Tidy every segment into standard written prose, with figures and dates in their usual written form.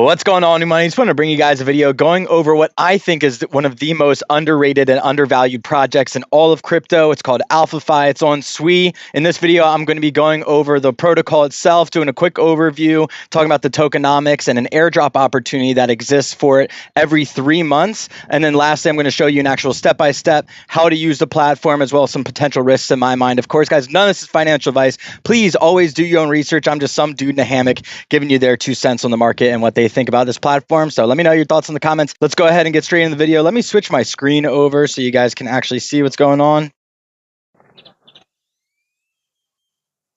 What's going on, everybody? I just want to bring you guys a video going over what I think is one of the most underrated and undervalued projects in all of crypto. It's called AlphaFi. It's on SUI. In this video, I'm going to be going over the protocol itself, doing a quick overview, talking about the tokenomics and an airdrop opportunity that exists for it every 3 months. And then lastly, I'm going to show you an actual step-by-step how to use the platform, as well as some potential risks in my mind. Of course, guys, none of this is financial advice. Please always do your own research. I'm just some dude in a hammock giving you their 2 cents on the market and what they think about this platform. So let me know your thoughts in the comments. Let's go ahead and get straight into the video. Let me switch my screen over so you guys can actually see what's going on.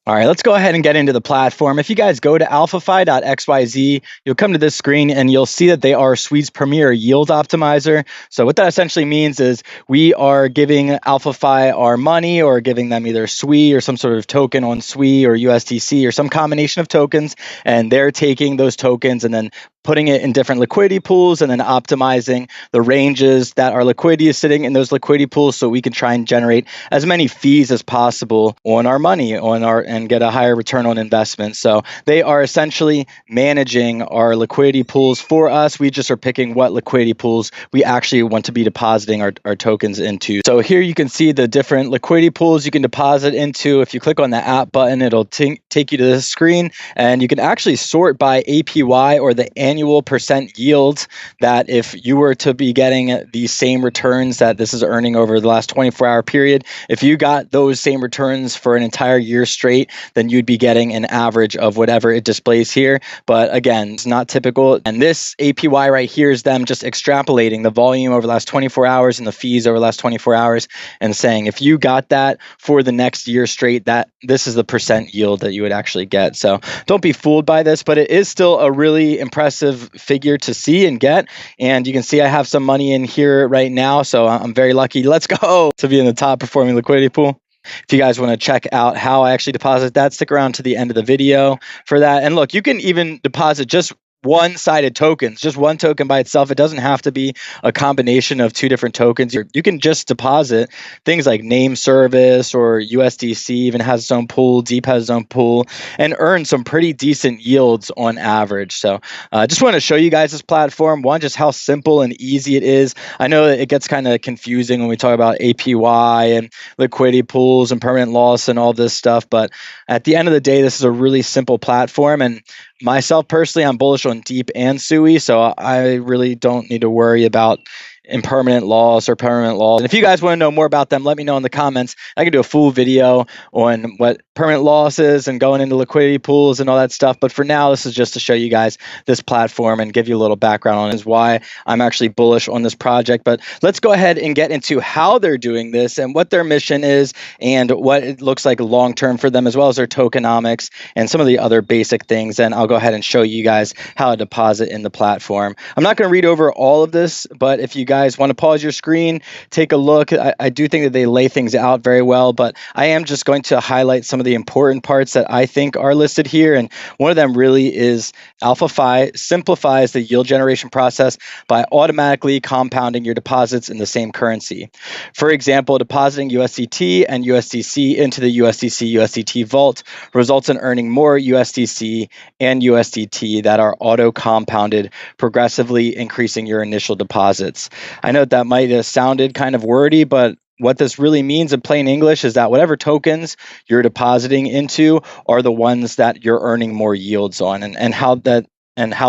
All right, let's go ahead and get into the platform. If you guys go to alphafi.xyz, you'll come to this screen and you'll see that they are SUI's premier yield optimizer. So what that essentially means is we are giving AlphaFi our money, or giving them either SUI or some sort of token on SUI or USDC or some combination of tokens, and they're taking those tokens and then putting it in different liquidity pools and then optimizing the ranges that our liquidity is sitting in those liquidity pools, so we can try and generate as many fees as possible on our money and get a higher return on investment. So they are essentially managing our liquidity pools for us. We just are picking what liquidity pools we actually want to be depositing our tokens into. So here you can see the different liquidity pools you can deposit into. If you click on the app button, it'll take you to this screen, and you can actually sort by APY, or the annual percent yield, that if you were to be getting the same returns that this is earning over the last 24-hour period, if you got those same returns for an entire year straight, then you'd be getting an average of whatever it displays here. But again, it's not typical. And this APY right here is them just extrapolating the volume over the last 24 hours and the fees over the last 24 hours and saying, if you got that for the next year straight, that this is the percent yield that you would actually get. So don't be fooled by this, but it is still a really impressive figure to see and get. And you can see I have some money in here right now, so I'm very lucky. Let's go to be in the top performing liquidity pool. If you guys want to check out how I actually deposit that, stick around to the end of the video for that. And look, you can even deposit just one-sided tokens, just one token by itself. It doesn't have to be a combination of 2 different tokens. You can just deposit things like name service, or USDC even has its own pool, Deep has its own pool, and earn some pretty decent yields on average. So I just want to show you guys this platform, one, just how simple and easy it is. I know that it gets kind of confusing when we talk about APY and liquidity pools and permanent loss and all this stuff, but at the end of the day, this is a really simple platform. And myself personally, I'm bullish on Deep and SUI, so I really don't need to worry about impermanent loss or permanent loss. And if you guys want to know more about them, let me know in the comments. I can do a full video on what permanent loss is and going into liquidity pools and all that stuff. But for now, this is just to show you guys this platform and give you a little background on it, is why I'm actually bullish on this project. But let's go ahead and get into how they're doing this and what their mission is and what it looks like long-term for them, as well as their tokenomics and some of the other basic things. And I'll go ahead and show you guys how to deposit in the platform. I'm not going to read over all of this, but if you guys want to pause your screen, take a look. I do think that they lay things out very well, but I am just going to highlight some of the important parts that I think are listed here. And one of them really is AlphaFi simplifies the yield generation process by automatically compounding your deposits in the same currency. For example, depositing USDT and USDC into the USDC-USDT vault results in earning more USDC and USDT that are auto-compounded, progressively increasing your initial deposits. I know that might have sounded kind of wordy, but what this really means in plain English is that whatever tokens you're depositing into are the ones that you're earning more yields on. And how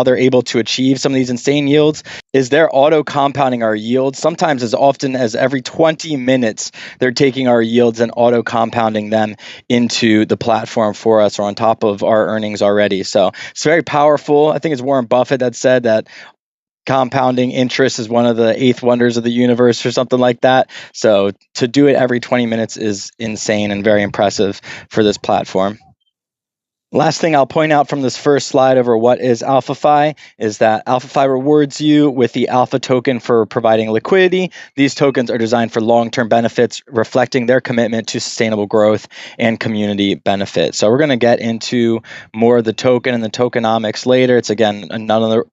they're able to achieve some of these insane yields is they're auto compounding our yields. Sometimes as often as every 20 minutes, they're taking our yields and auto compounding them into the platform for us, or on top of our earnings already. So it's very powerful. I think it's Warren Buffett that said that compounding interest is one of the 8th wonders of the universe, or something like that. So to do it every 20 minutes is insane and very impressive for this platform. Last thing I'll point out from this first slide over what is AlphaFi is that AlphaFi rewards you with the Alpha token for providing liquidity. These tokens are designed for long-term benefits, reflecting their commitment to sustainable growth and community benefit. So we're going to get into more of the token and the tokenomics later. It's, again, another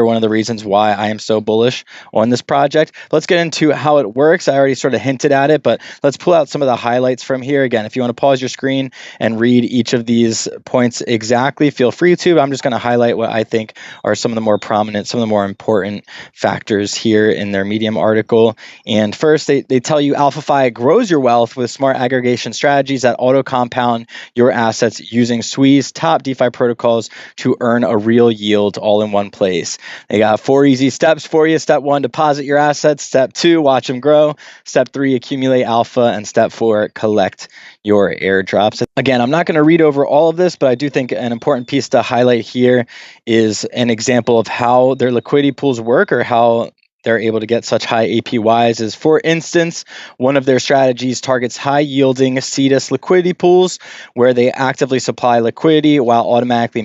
one of the reasons why I am so bullish on this project. Let's get into how it works. I already sort of hinted at it, but let's pull out some of the highlights from here. Again, if you want to pause your screen and read each of these points points exactly, feel free to. I'm just going to highlight what I think are some of the more prominent, some of the more important factors here in their Medium article. And first, they tell you AlphaFi grows your wealth with smart aggregation strategies that auto compound your assets using SUI's top DeFi protocols to earn a real yield all in one place. They got 4 easy steps for you. Step 1, deposit your assets. Step 2, watch them grow. Step 3, accumulate alpha. And step 4, collect your airdrops. Again, I'm not going to read over all of this, but I do think an important piece to highlight here is an example of how their liquidity pools work, or how they're able to get such high APYs. Is, for instance, one of their strategies targets high-yielding CDS liquidity pools, where they actively supply liquidity while automatically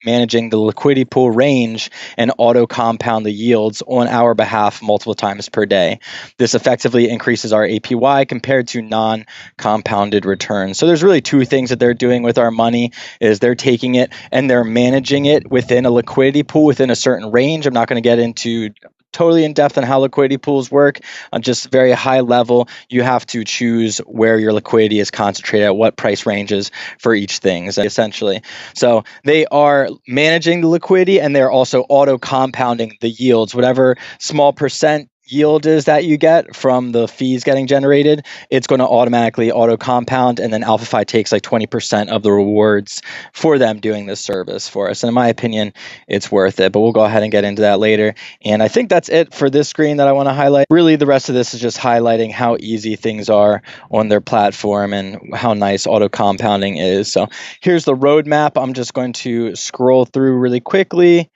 managing the liquidity pool range and auto-compound the yields on our behalf multiple times per day. This effectively increases our APY compared to non-compounded returns. So there's really 2 things that they're doing with our money. Is they're taking it and they're managing it within a liquidity pool within a certain range. I'm not going to get into totally in depth on how liquidity pools work. On just very high level, you have to choose where your liquidity is concentrated at, what price ranges for each thing, essentially. So they are managing the liquidity, and they're also auto compounding the yields. Whatever small percent yield is that you get from the fees getting generated, it's going to automatically auto compound, and then AlphaFi takes like 20% of the rewards for them doing this service for us. And in my opinion, it's worth it, but we'll go ahead and get into that later. And I think that's it for this screen that I want to highlight. Really, the rest of this is just highlighting how easy things are on their platform and how nice auto compounding is. So here's the roadmap. I'm just going to scroll through really quickly.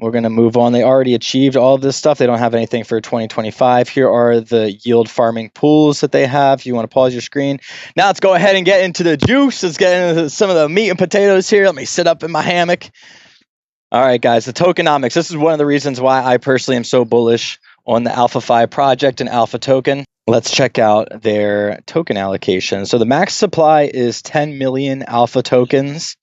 We're going to move on. They already achieved all of this stuff. They don't have anything for 2025. Here are the yield farming pools that they have. If you want to pause your screen. Now let's go ahead and get into the juice. Let's get into some of the meat and potatoes here. Let me sit up in my hammock. All right, guys, the tokenomics. This is one of the reasons why I personally am so bullish on the AlphaFi project and Alpha Token. Let's check out their token allocation. So the max supply is 10 million Alpha tokens.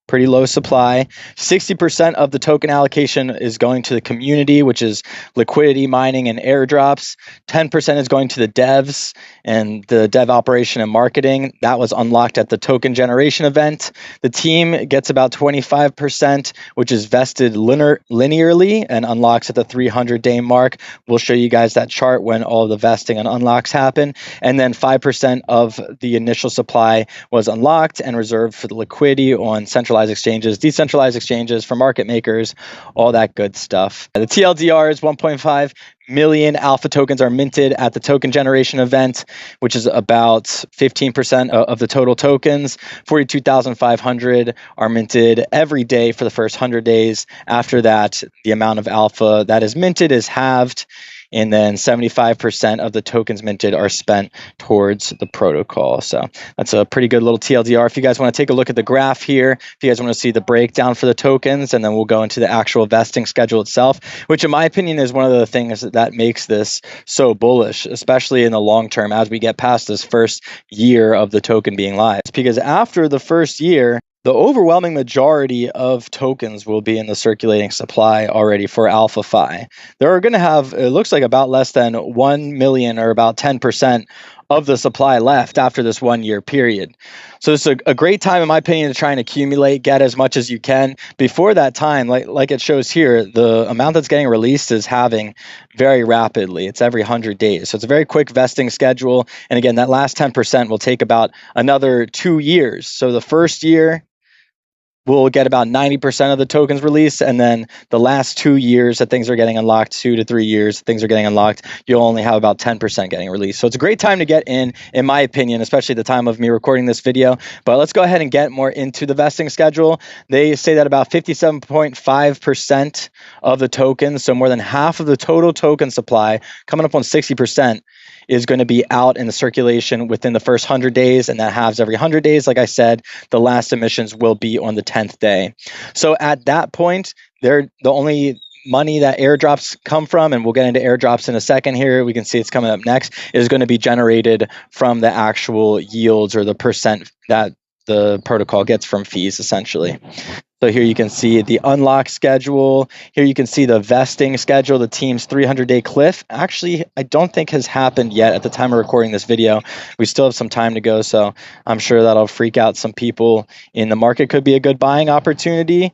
Pretty low supply. 60% of the token allocation is going to the community, which is liquidity, mining, and airdrops. 10% is going to the devs and the dev operation and marketing. That was unlocked at the token generation event. The team gets about 25%, which is vested linearly and unlocks at the 300-day mark. We'll show you guys that chart when all the vesting and unlocks happen. And then 5% of the initial supply was unlocked and reserved for the liquidity on centralized exchanges, decentralized exchanges, for market makers, all that good stuff. The TLDR is 1.5 million Alpha tokens are minted at the token generation event, which is about 15% of the total tokens. 42,500 are minted every day for the first 100 days. After that, the amount of Alpha that is minted is halved, and then 75% of the tokens minted are spent towards the protocol. So that's a pretty good little TLDR. If you guys want to take a look at the graph here, if you guys want to see the breakdown for the tokens, and then we'll go into the actual vesting schedule itself, which in my opinion is one of the things that makes this so bullish, especially in the long term as we get past this first year of the token being live. Because after the first year, the overwhelming majority of tokens will be in the circulating supply already for AlphaFi. They're going to have, it looks like, about less than 1 million, or about 10% of the supply left after this 1 year period. So it's a great time, in my opinion, to try and accumulate, get as much as you can. Before that time, like it shows here, the amount that's getting released is halving very rapidly. It's every 100 days. So it's a very quick vesting schedule. And again, that last 10% will take about another 2 years. So the first year, we'll get about 90% of the tokens released, and then the last 2 years that things are getting unlocked, 2 to 3 years things are getting unlocked, you'll only have about 10% getting released. So it's a great time to get in my opinion, especially at the time of me recording this video. But let's go ahead and get more into the vesting schedule. They say that about 57.5% of the tokens, so more than half of the total token supply, coming up on 60%, is going to be out in the circulation within the first 100 days, and that halves every 100 days. Like I said, the last emissions will be on the 10th day. So at that point, they're the only money that airdrops come from, and we'll get into airdrops in a second here. We can see it's coming up next, is going to be generated from the actual yields, or the percent that the protocol gets from fees, essentially. So here you can see the unlock schedule. Here you can see the vesting schedule, the team's 300-day cliff. Actually, I don't think has happened yet at the time of recording this video. We still have some time to go, so I'm sure that'll freak out some people in the market. Could be a good buying opportunity.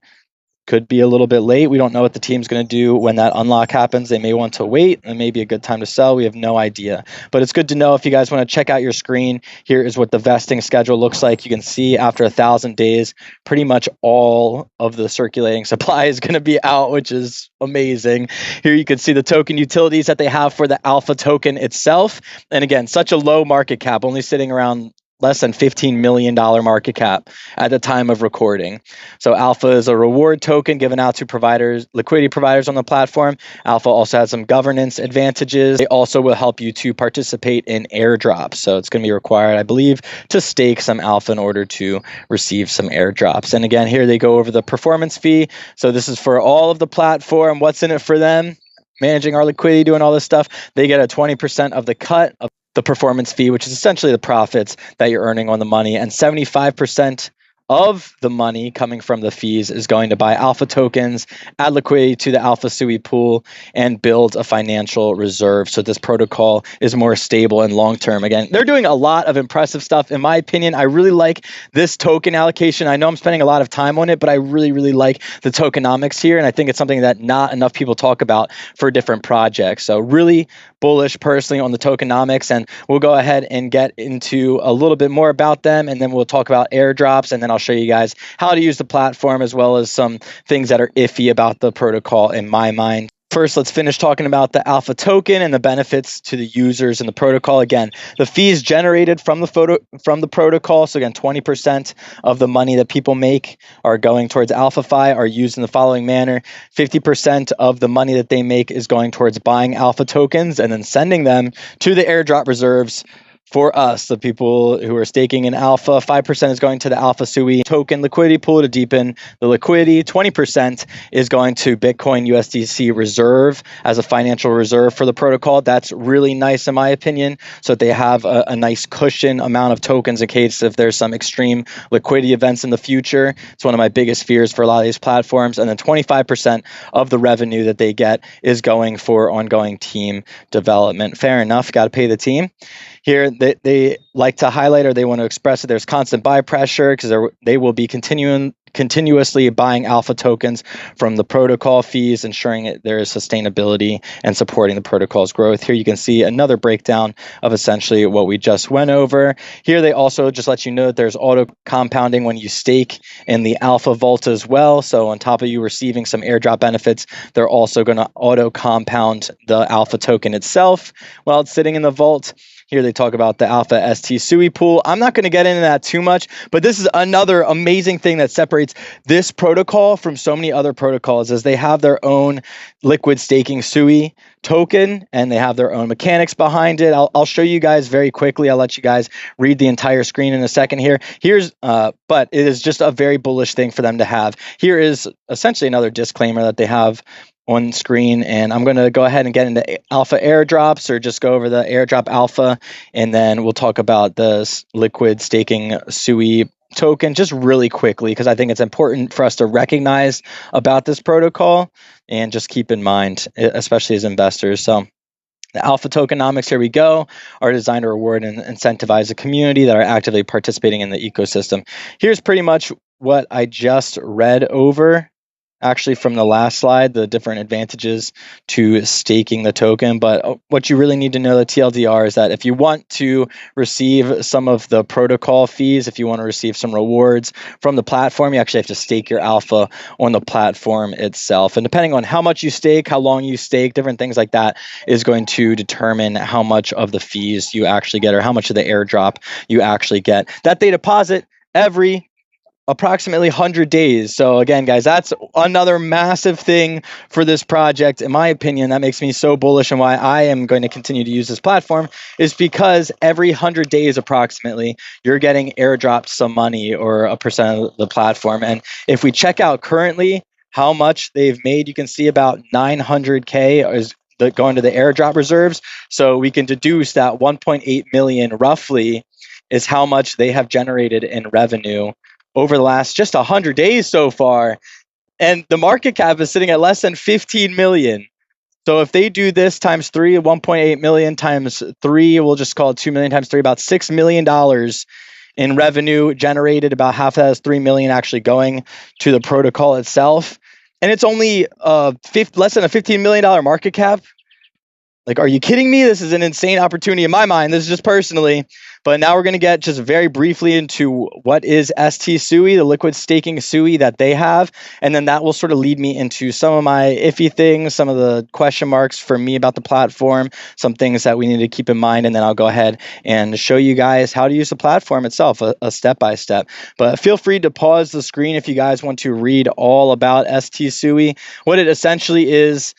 Could be a little bit late. We don't know what the team's going to do when that unlock happens. They may want to wait. It may be a good time to sell. We have no idea. But it's good to know if you guys want to check out your screen. Here is what the vesting schedule looks like. You can see after 1,000 days, pretty much all of the circulating supply is going to be out, which is amazing. Here you can see the token utilities that they have for the Alpha token itself. And again, such a low market cap, only sitting around less than $15 million market cap at the time of recording. So Alpha is a reward token given out to providers, liquidity providers on the platform. Alpha also has some governance advantages. They also will help you to participate in airdrops. So it's going to be required, I believe, to stake some Alpha in order to receive some airdrops. And again, here they go over the performance fee. So this is for all of the platform. What's in it for them? Managing our liquidity, doing all this stuff. They get a 20% of the cut of the performance fee, which is essentially the profits that you're earning on the money, and 75% of the money coming from the fees is going to buy Alpha tokens, add liquidity to the Alpha SUI pool, and build a financial reserve so this protocol is more stable and long-term. Again, they're doing a lot of impressive stuff. In my opinion, I really like this token allocation. I know I'm spending a lot of time on it, but I really, really like the tokenomics here, and I think it's something that not enough people talk about for different projects. So really bullish personally on the tokenomics, and we'll go ahead and get into a little bit more about them, and then we'll talk about airdrops, and then I'll show you guys how to use the platform as well as some things that are iffy about the protocol in my mind. First, let's finish talking about the Alpha token and the benefits to the users in the protocol. Again, the fees generated from the protocol. So again, 20% of the money that people make are going towards AlphaFi are used in the following manner. 50% of the money that they make is going towards buying Alpha tokens and then sending them to the airdrop reserves. For us, the people who are staking in Alpha, 5% is going to the Alpha SUI token liquidity pool to deepen the liquidity. 20% is going to Bitcoin USDC reserve as a financial reserve for the protocol. That's really nice in my opinion, so that they have a nice cushion amount of tokens in case if there's some extreme liquidity events in the future. It's one of my biggest fears for a lot of these platforms. And then 25% of the revenue that they get is going for ongoing team development. Fair enough, got to pay the team. Here, they like to highlight or they want to express that there's constant buy pressure because they will be continuously buying Alpha tokens from the protocol fees, ensuring there is sustainability and supporting the protocol's growth. Here you can see another breakdown of essentially what we just went over. Here they also just let you know that there's auto compounding when you stake in the Alpha Vault as well. So on top of you receiving some airdrop benefits, they're also going to auto compound the Alpha token itself while it's sitting in the vault. Here they talk about the Alpha stSUI pool. I'm not going to get into that too much, but this is another amazing thing that separates this protocol from so many other protocols is they have their own liquid staking SUI token and they have their own mechanics behind it. I'll show you guys very quickly. I'll let you guys read the entire screen in a second here. But it is just a very bullish thing for them to have. Here is essentially another disclaimer that they have on screen, and I'm going to go ahead and get into Alpha airdrops or just go over the airdrop Alpha, and then we'll talk about the liquid staking SUI token just really quickly because I think it's important for us to recognize about this protocol and just keep in mind, especially as investors. So the Alpha tokenomics, here we go, are designed to reward and incentivize the community that are actively participating in the ecosystem. Here's pretty much what I just read over actually from the last slide, the different advantages to staking the token. But what you really need to know, the TLDR, is that if you want to receive some of the protocol fees, if you want to receive some rewards from the platform, you actually have to stake your Alpha on the platform itself. And depending on how much you stake, how long you stake, different things like that is going to determine how much of the fees you actually get or how much of the airdrop you actually get. That they deposit every approximately 100 days. So again, guys, that's another massive thing for this project. In my opinion, that makes me so bullish, and why I am going to continue to use this platform is because every 100 days approximately, you're getting airdropped some money or a percent of the platform. And if we check out currently how much they've made, you can see about 900K is going to the airdrop reserves. So we can deduce that 1.8 million roughly is how much they have generated in revenue over the last just 100 days so far. And the market cap is sitting at less than 15 million. So if they do this times 3, 1.8 million times 3, we'll just call it 2 million times 3, about $6 million in revenue generated. About half of that is 3 million actually going to the protocol itself. And it's only less than a $15 million market cap. Like, are you kidding me? This is an insane opportunity in my mind. This is just personally. But now we're going to get just very briefly into what is stSUI, the liquid staking SUI that they have. And then that will sort of lead me into some of my iffy things, some of the question marks for me about the platform, some things that we need to keep in mind. And then I'll go ahead and show you guys how to use the platform itself, a step-by-step. But feel free to pause the screen if you guys want to read all about stSUI. What it essentially is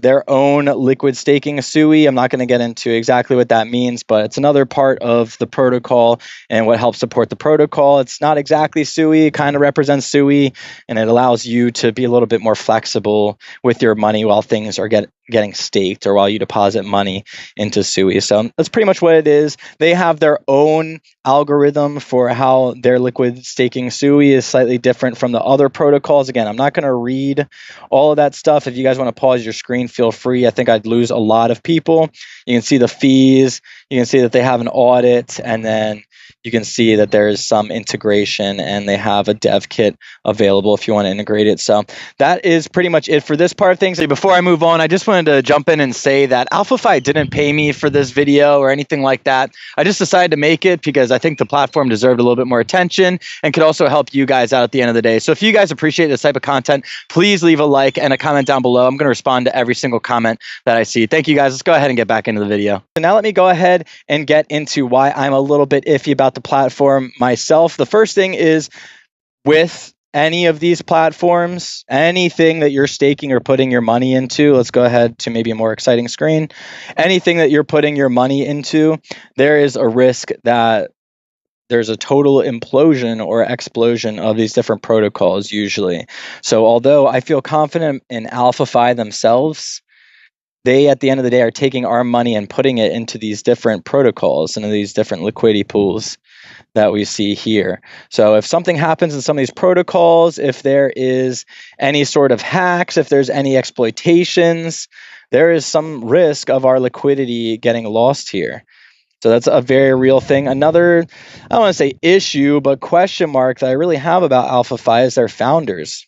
their own liquid staking SUI. I'm not going to get into exactly what that means, but it's another part of the protocol and what helps support the protocol. It's not exactly SUI, it kind of represents SUI, and it allows you to be a little bit more flexible with your money while things are getting staked or while you deposit money into SUI. So that's pretty much what it is. They have their own algorithm for how their liquid staking SUI is slightly different from the other protocols. Again, I'm not going to read all of that stuff. If you guys want to pause your screen, feel free. I think I'd lose a lot of people. You can see the fees. You can see that they have an audit, and then you can see that there is some integration, and they have a dev kit available if you want to integrate it. So that is pretty much it for this part of things. Before I move on, I just wanted to jump in and say that AlphaFi didn't pay me for this video or anything like that. I just decided to make it because I think the platform deserved a little bit more attention and could also help you guys out at the end of the day. So if you guys appreciate this type of content, please leave a like and a comment down below. I'm going to respond to every single comment that I see. Thank you guys. Let's go ahead and get back into the video. So now let me go ahead and get into why I'm a little bit iffy about the platform myself. The first thing is, with any of these platforms, anything that you're staking or putting your money into, let's go ahead to maybe a more exciting screen. Anything that you're putting your money into, there is a risk that there's a total implosion or explosion of these different protocols usually. So although I feel confident in AlphaFi themselves, they, at the end of the day, are taking our money and putting it into these different protocols and these different liquidity pools that we see here. So if something happens in some of these protocols, if there is any sort of hacks, if there's any exploitations, there is some risk of our liquidity getting lost here. So that's a very real thing. Another, I don't want to say issue, but question mark that I really have about AlphaFi is their founders.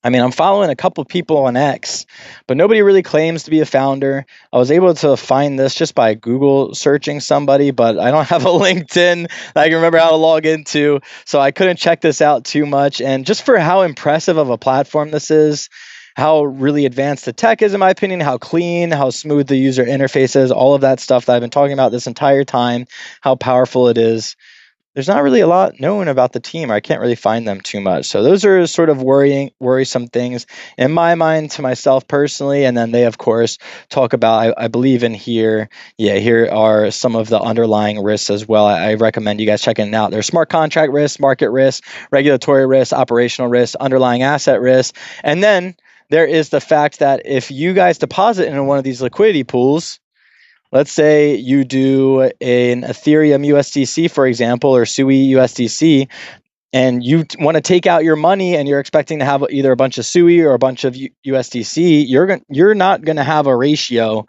I mean, I'm following a couple of people on X, but nobody really claims to be a founder. I was able to find this just by Google searching somebody, but I don't have a LinkedIn that I can remember how to log into, so I couldn't check this out too much. And just for how impressive of a platform this is, how really advanced the tech is, in my opinion, how clean, how smooth the user interface is, all of that stuff that I've been talking about this entire time, how powerful it is. There's not really a lot known about the team. I can't really find them too much. So those are sort of worrisome things in my mind to myself personally. And then they, of course, talk about, I believe in here, here are some of the underlying risks as well. I recommend you guys checking it out. There's smart contract risk, market risk, regulatory risk, operational risk, underlying asset risk. And then there is the fact that if you guys deposit in one of these liquidity pools, let's say you do an Ethereum USDC, for example, or SUI USDC, and you want to take out your money and you're expecting to have either a bunch of SUI or a bunch of USDC, you're not going to have a ratio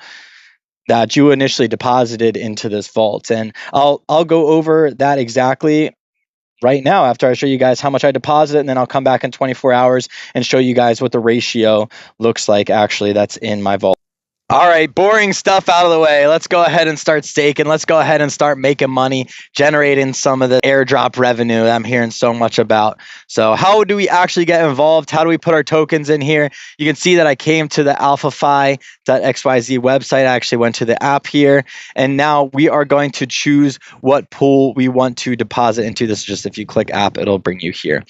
that you initially deposited into this vault. And I'll go over that exactly right now after I show you guys how much I deposited, and then I'll come back in 24 hours and show you guys what the ratio looks like actually that's in my vault. All right, boring stuff out of the way. Let's go ahead and start staking. Let's go ahead and start making money, generating some of the airdrop revenue that I'm hearing so much about. So how do we actually get involved? How do we put our tokens in here? You can see that I came to the AlphaFi.xyz website. I actually went to the app here, and now we are going to choose what pool we want to deposit into. This is just, if you click app, it'll bring you here.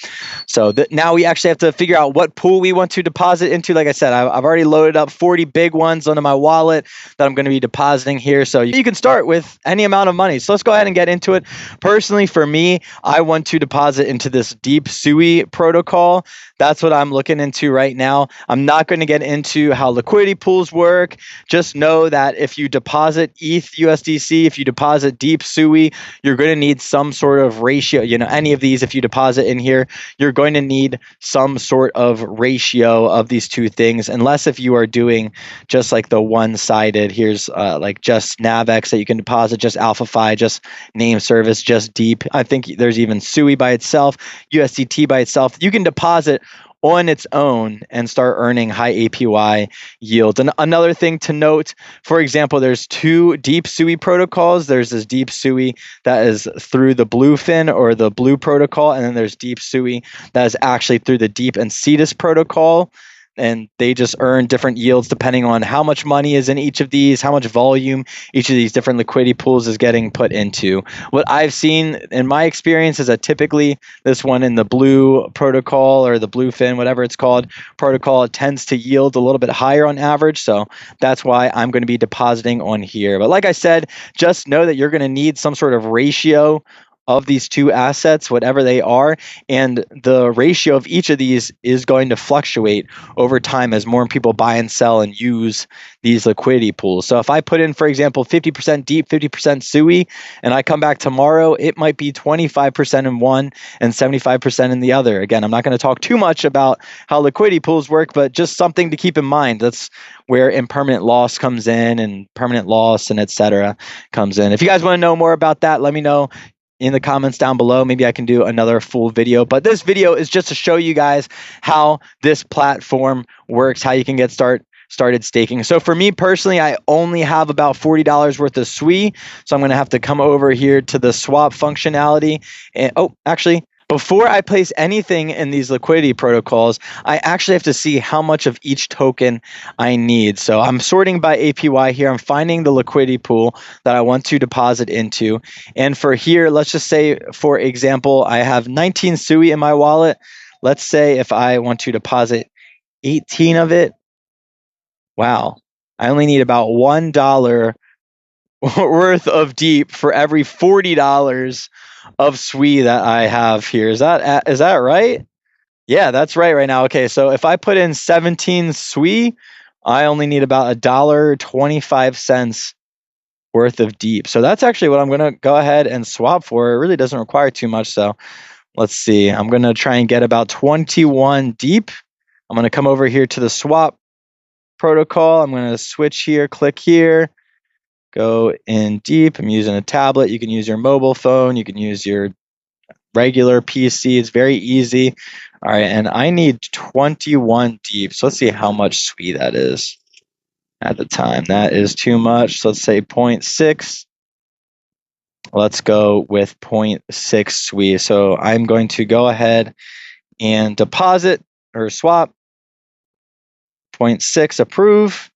So now we actually have to figure out what pool we want to deposit into. Like I said, I've already loaded up 40 big ones onto my my wallet that I'm going to be depositing here. So you can start with any amount of money. So let's go ahead and get into it. Personally, for me, I want to deposit into this stSUI protocol. That's what I'm looking into right now. I'm not going to get into how liquidity pools work. Just know that if you deposit ETH USDC, if you deposit stSUI, you're going to need some sort of ratio. Any of these, if you deposit in here, you're going to need some sort of ratio of these two things, unless if you are doing just like the one-sided, here's like just NavX that you can deposit, just AlphaFi, just name service, just deep. I think there's even SUI by itself, USDT by itself. You can deposit on its own and start earning high APY yields. And another thing to note, for example, there's two stSUI protocols. There's this stSUI that is through the Bluefin or the Blue protocol, and then there's stSUI that is actually through the Deep and Cetus protocol. And they just earn different yields depending on how much money is in each of these, how much volume each of these different liquidity pools is getting put into. What I've seen in my experience is that typically this one in the Blue protocol or the Bluefin, whatever it's called, protocol, it tends to yield a little bit higher on average. So that's why I'm going to be depositing on here. But like I said, just know that you're going to need some sort of ratio of these two assets, whatever they are, and the ratio of each of these is going to fluctuate over time as more people buy and sell and use these liquidity pools. So if I put in, for example, 50% deep, 50% SUI, and I come back tomorrow, it might be 25% in one and 75% in the other. Again, I'm not going to talk too much about how liquidity pools work, but just something to keep in mind. That's where impermanent loss comes in, and permanent loss and etc. comes in. If you guys want to know more about that, let me know in the comments down below. Maybe I can do another full video, but this video is just to show you guys how this platform works, how you can get started staking. So for me personally, I only have about $40 worth of SUI. So I'm going to have to come over here to the swap functionality. And actually, before I place anything in these liquidity protocols, I actually have to see how much of each token I need. So I'm sorting by APY here. I'm finding the liquidity pool that I want to deposit into. And for here, let's just say, for example, I have 19 SUI in my wallet. Let's say if I want to deposit 18 of it, wow, I only need about $1 worth of deep for every $40 of SUI that I have here. Is that right? Yeah, that's right now. Okay, so if I put in 17 SUI, I only need about $1.25 worth of deep. So that's actually what I'm going to go ahead and swap for. It really doesn't require too much. So let's see. I'm going to try and get about 21 deep. I'm going to come over here to the swap protocol. I'm going to switch here, click here, go in deep. I'm using a tablet. You can use your mobile phone. You can use your regular PC. It's very easy. All right, and I need 21 deep. So let's see how much SUI that is at the time. That is too much. So let's say 0.6. Let's go with 0.6 SUI. So I'm going to go ahead and deposit or swap. 0.6 approve.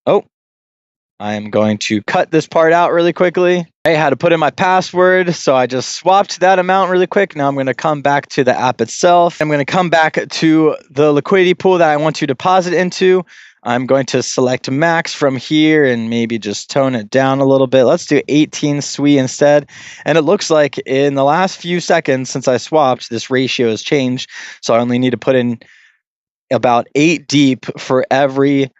Oh, I'm going to cut this part out really quickly. I had to put in my password, so I just swapped that amount really quick. Now I'm going to come back to the app itself. I'm going to come back to the liquidity pool that I want to deposit into. I'm going to select max from here and maybe just tone it down a little bit. Let's do 18 SUI instead. And it looks like in the last few seconds since I swapped, this ratio has changed. So I only need to put in about 8 deep for every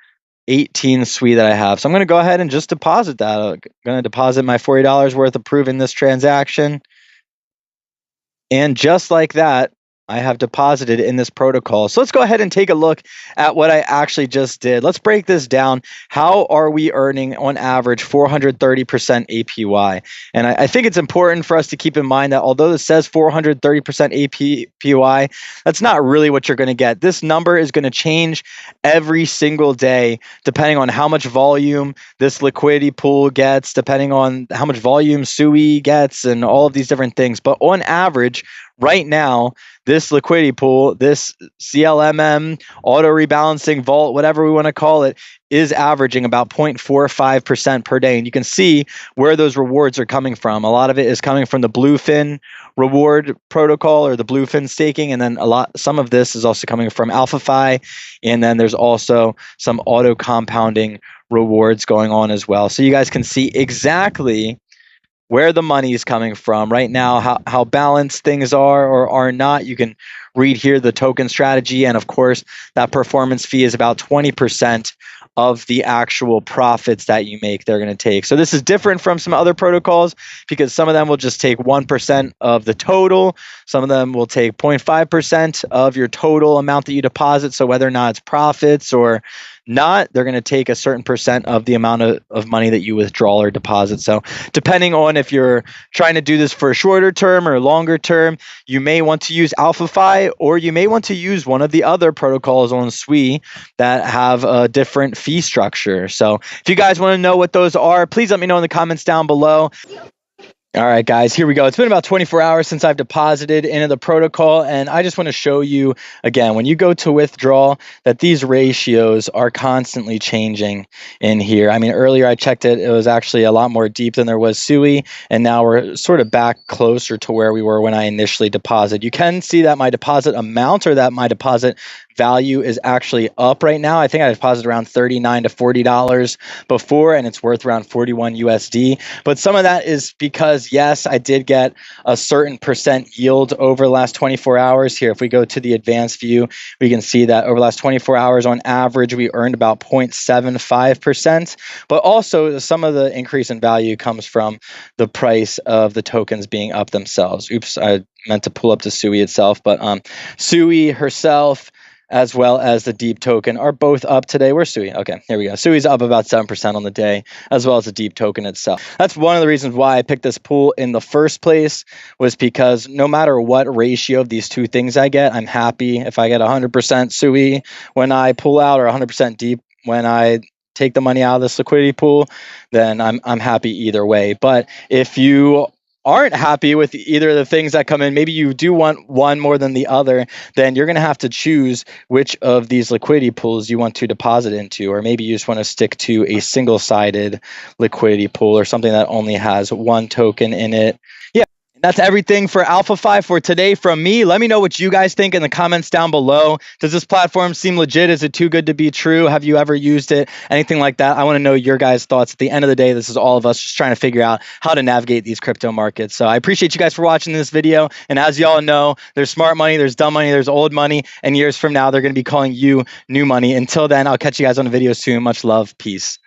18 SUI that I have. So I'm going to go ahead and just deposit that. I'm going to deposit my $40 worth, approving this transaction. And just like that, I have deposited in this protocol. So let's go ahead and take a look at what I actually just did. Let's break this down. How are we earning on average 430% APY? And I think it's important for us to keep in mind that although this says 430% APY, that's not really what you're going to get. This number is going to change every single day depending on how much volume this liquidity pool gets, depending on how much volume SUI gets, and all of these different things. But on average, right now, this liquidity pool, this CLMM, auto rebalancing vault, whatever we want to call it, is averaging about 0.45% per day. And you can see where those rewards are coming from. A lot of it is coming from the Bluefin reward protocol or the Bluefin staking. And then some of this is also coming from AlphaFi. And then there's also some auto compounding rewards going on as well. So you guys can see exactly where the money is coming from right now, how balanced things are or are not. You can read here the token strategy. And of course, that performance fee is about 20% of the actual profits that you make they're going to take. So this is different from some other protocols because some of them will just take 1% of the total. Some of them will take 0.5% of your total amount that you deposit. So whether or not it's profits or not, they're going to take a certain percent of the amount of money that you withdraw or deposit. So depending on if you're trying to do this for a shorter term or longer term, you may want to use AlphaFi, or you may want to use one of the other protocols on SUI that have a different fee structure. So if you guys want to know what those are, please let me know in the comments down below. All right, guys, here we go. It's been about 24 hours since I've deposited into the protocol, and I just want to show you, again, when you go to withdraw, that these ratios are constantly changing in here. I mean, earlier I checked it, it was actually a lot more deep than there was SUI, and now we're sort of back closer to where we were when I initially deposited. You can see that my deposit amount or that my deposit value is actually up right now. I think I deposited around $39 to $40 before, and it's worth around 41 USD. But some of that is because, yes, I did get a certain percent yield over the last 24 hours. Here, if we go to the advanced view, we can see that over the last 24 hours, on average, we earned about 0.75%. But also, some of the increase in value comes from the price of the tokens being up themselves. Oops, I meant to pull up the SUI itself, but SUI herself, as well as the Deep token, are both up today. Where's SUI? Okay, here we go. SUI's up about 7% on the day, as well as the Deep token itself. That's one of the reasons why I picked this pool in the first place, was because no matter what ratio of these two things I get, I'm happy if I get 100% SUI when I pull out, or 100% Deep when I take the money out of this liquidity pool, then I'm happy either way. But if you aren't happy with either of the things that come in, maybe you do want one more than the other, then you're going to have to choose which of these liquidity pools you want to deposit into, or maybe you just want to stick to a single-sided liquidity pool or something that only has one token in it. Yeah. That's everything for AlphaFi for today from me. Let me know what you guys think in the comments down below. Does this platform seem legit? Is it too good to be true? Have you ever used it? Anything like that? I want to know your guys' thoughts. At the end of the day, this is all of us just trying to figure out how to navigate these crypto markets. So I appreciate you guys for watching this video. And as y'all know, there's smart money, there's dumb money, there's old money. And years from now, they're going to be calling you new money. Until then, I'll catch you guys on the video soon. Much love. Peace.